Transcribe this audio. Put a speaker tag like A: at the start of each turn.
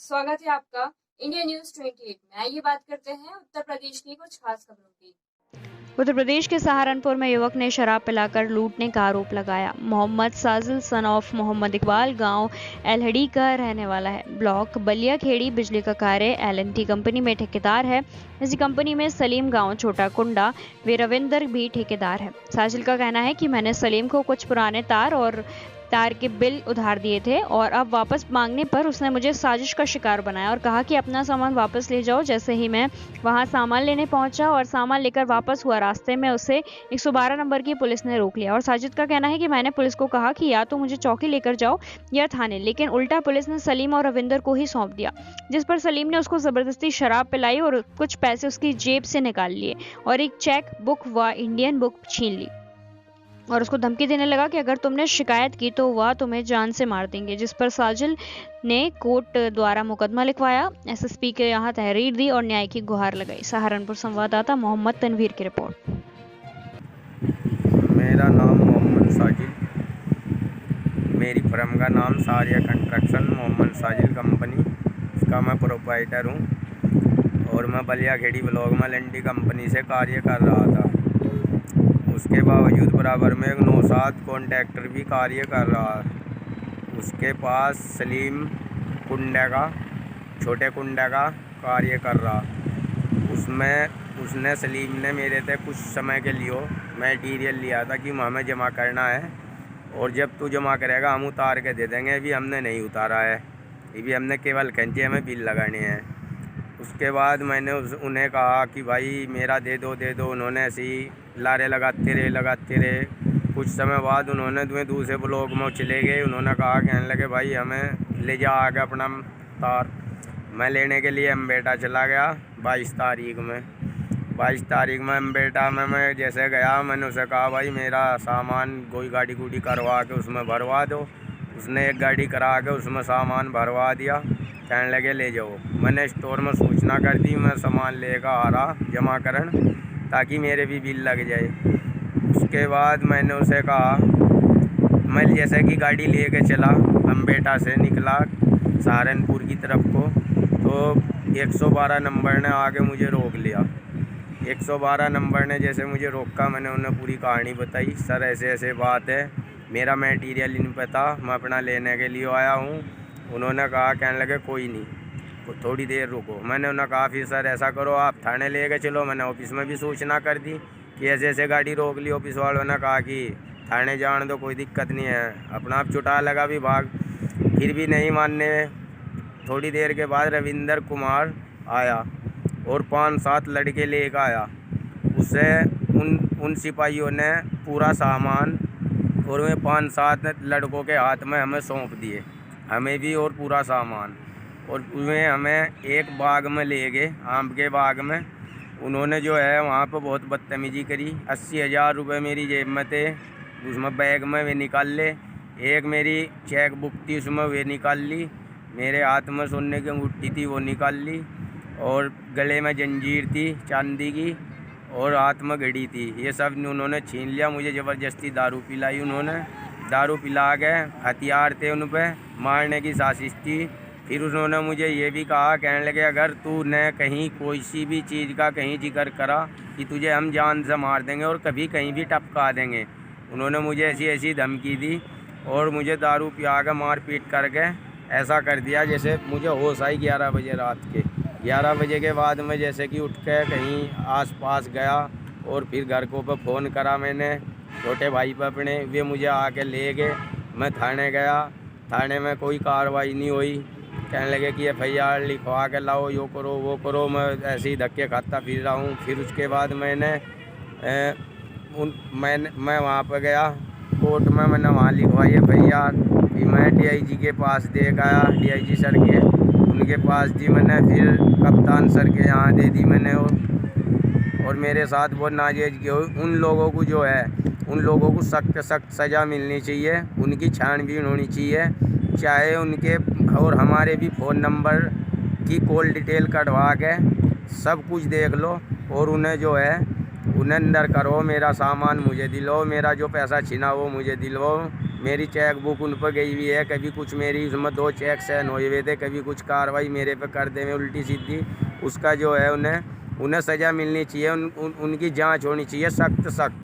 A: स्वागत है आपका इंडिया न्यूज 28 में। आइए बात करते हैं उत्तर प्रदेश की कुछ खास खबरों की।
B: उत्तर प्रदेश के सहारनपुर में युवक ने शराब पिलाकर लूटने का आरोप लगाया। मोहम्मद साजिल सन ऑफ मोहम्मद इकबाल गांव एलहड़ी का रहने वाला है। ब्लॉक बलिया खेड़ी बिजली का कार्य एल&टी कंपनी में ठेकेदार है। इसी कंपनी में सलीम गांव छोटा कुंडा वे रविंदर भी ठेकेदार है। साजिल का कहना है कि मैंने सलीम को कुछ पुराने तार के बिल उधार दिए थे और अब वापस मांगने पर उसने मुझे साजिश का शिकार बनाया और कहा कि अपना सामान वापस ले जाओ। जैसे ही मैं वहां सामान लेने पहुंचा और सामान लेकर वापस हुआ, रास्ते में उसे 112 नंबर की पुलिस ने रोक लिया। और साजिद का कहना है कि मैंने पुलिस को कहा कि या तो मुझे चौकी लेकर जाओ या थाने, लेकिन उल्टा पुलिस ने सलीम और रविंदर को ही सौंप दिया, जिस पर सलीम ने उसको जबरदस्ती शराब पिलाई और कुछ पैसे उसकी जेब से निकाल लिए और एक चेक बुक व इंडियन बुक छीन ली और उसको धमकी देने लगा कि अगर तुमने शिकायत की तो वह तुम्हें जान से मार देंगे, जिस पर साजिल ने कोर्ट द्वारा मुकदमा लिखवाया। एसएसपी के यहाँ तहरीर दी और न्याय की गुहार लगाई। सहारनपुर संवाददाता मोहम्मद तनवीर की रिपोर्ट।
C: मेरा नाम मोहम्मद साजिल, मेरी फर्म का नाम सारिया कंस्ट्रक्शन मोहम्मद साजिल कंपनी, इसका मैं प्रोप्राइटर हूँ और मैं बलिया खेड़ी ब्लॉक में एल&टी कंपनी से कार्य कर रहा था। उसके बावजूद बराबर में एक नौशाद कॉन्ट्रैक्टर भी कार्य कर रहा है। उसके पास सलीम कुंडे का छोटे कुंडे का कार्य कर रहा। उसने सलीम ने मेरे से कुछ समय के लिए मटेरियल लिया था कि हमें जमा करना है और जब तू जमा करेगा हम उतार के दे देंगे। अभी हमने नहीं उतारा है, अभी हमने केवल खंचे हमें बिल लगाने हैं। उसके बाद मैंने उन्हें कहा कि भाई मेरा दे दो। उन्होंने ऐसे ही लारे लगाते रहे। कुछ समय बाद उन्होंने दूसरे ब्लॉक में चले गए। उन्होंने कहा, कहने लगे भाई हमें ले जा आगे अपना तार। मैं लेने के लिए अम्बेटा चला गया 22 तारीख में अम्बेटा में मैं जैसे गया, मैंने उसे कहा भाई मेरा सामान कोई गाड़ी गुड़ी करवा के उसमें भरवा दो। उसने एक गाड़ी करा के उसमें सामान भरवा दिया। कहने लगे ले जाओ। मैंने स्टोर में सूचना कर दी, मैं सामान लेकर आ रहा जमा करन ताकि मेरे भी बिल लग जाए। उसके बाद मैंने उसे कहा, मैं जैसे कि गाड़ी लेके चला, अम्बेटा से निकला सहारनपुर की तरफ को, तो 112 नंबर ने आके मुझे रोक लिया। 112 नंबर ने जैसे मुझे रोका, मैंने उन्हें पूरी कहानी बताई। सर ऐसे ऐसे बात है, मेरा मटेरियल नहीं पता, मैं अपना लेने के लिए आया हूँ। उन्होंने कहा, कहने लगे कोई नहीं थोड़ी देर रुको। मैंने उन्हें कहा फिर सर ऐसा करो आप थाने ले के चलो। मैंने ऑफिस में भी सूचना कर दी कि ऐसे ऐसे गाड़ी रोक ली। ऑफिस वालों ने कहा कि थाने जान दो, कोई दिक्कत नहीं है। अपना आप छुटा लगा विभाग, फिर भी नहीं मानने। थोड़ी देर के बाद रविंदर कुमार आया और 5-7 लड़के लेकर आया। उसे उन सिपाहियों ने पूरा सामान और वे 5-7 लड़कों के हाथ में हमें सौंप दिए, हमें भी और पूरा सामान। और वे हमें एक बाग में ले गए, आम के बाग में। उन्होंने जो है वहाँ पर बहुत बदतमीजी करी। 80,000 रुपये मेरी जेब में थे, उसमें बैग में वे निकाल ले। एक मेरी चेक बुक थी, उसमें वे निकाल ली। मेरे हाथ में सोने की अंगूठी थी, वो निकाल ली। और गले में जंजीर थी चांदी की और हाथ में घड़ी थी। ये सब उन्होंने छीन लिया। मुझे ज़बरदस्ती दारू पिलाई। उन्होंने दारू पिला के, हथियार थे उन पर, मारने की साजिश थी। फिर उन्होंने मुझे ये भी कहा, कहने लगे अगर तूने कहीं कोई सी भी चीज़ का कहीं जिक्र करा कि तुझे हम जान से मार देंगे और कभी कहीं भी टपका देंगे। उन्होंने मुझे ऐसी ऐसी धमकी दी और मुझे दारू पिया के मार पीट करके ऐसा कर दिया जैसे मुझे होश आई 11 बजे रात के। 11 बजे के बाद में जैसे कि उठ के कहीं आसपास गया और फिर घर को पे फ़ोन करा मैंने छोटे भाई पे अपने, वे मुझे आके ले गए। मैं थाने गया, थाने में कोई कार्रवाई नहीं हुई। कहने लगे कि FIR लिखवा के लाओ, यो करो वो करो। मैं ऐसे ही धक्के खाता फिर रहा हूँ। फिर उसके बाद मैं वहाँ पर गया कोर्ट में, मैंने वहाँ लिखवाई FIR। फिर मैं DIG के पास दे गया, DIG सर के, उनके पास दी मैंने। फिर कप्तान सर के यहाँ दे दी मैंने। और मेरे साथ बहुत नाजायज़ की हुई। उन लोगों को जो है, उन लोगों को सख्त सख्त सज़ा मिलनी चाहिए, उनकी छानबीन होनी चाहिए। चाहे उनके और हमारे भी फ़ोन नंबर की कॉल डिटेल कटवा के सब कुछ देख लो और उन्हें जो है उन्हें अंदर करो। मेरा सामान मुझे दिलवाओ, मेरा जो पैसा छीना वो मुझे दिलवाओ। मेरी चेक बुक उन पर गई हुई है, कभी कुछ मेरी उसमें 2 चेक साइन हुए हुए थे, कभी कुछ कार्रवाई मेरे पे कर दे में उल्टी सीधी। उसका जो है उन्हें सज़ा मिलनी चाहिए, उनकी जांच होनी चाहिए सख्त सख्त।